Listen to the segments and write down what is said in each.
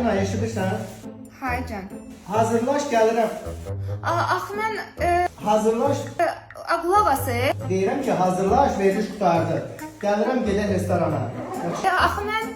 Günay, eşidirsən? Hayır can. Hazırlaş, gəlirəm. Axı mən Hazırlaş. qulaq ası. Deyirəm ki, hazırlaş, veriliş qutardı. Gəlirəm, gedək restorana. Axı mən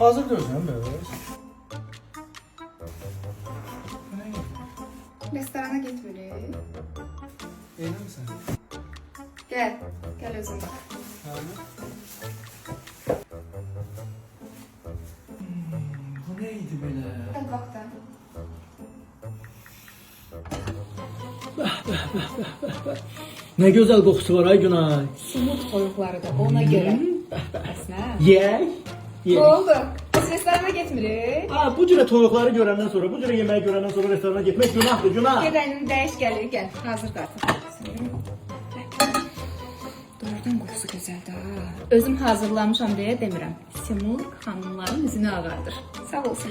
Hazır dursan biraz. restorana getmirik. Eynəmsən? Gəl özün bax. Bu neydi belə? Gəl bax da. Ne güzel kokusu var ay Günay. Sumut toyuqları da ona görə. Əsnə. Yey. Ne oldu? Biz restorana getmirik. Ha, bu cüre toyuqları görəndən sonra, bu cüre yemeği görəndən sonra restorana gitmek günahdır, günah. Gedənin dəyiş gəlir, gəl. Hazır qartı. Doğrudan qoxusu gözəldir ha. Özüm hazırlamışam deyə demirəm. Simul xanımların üzünü ağardır. Sağ olsun.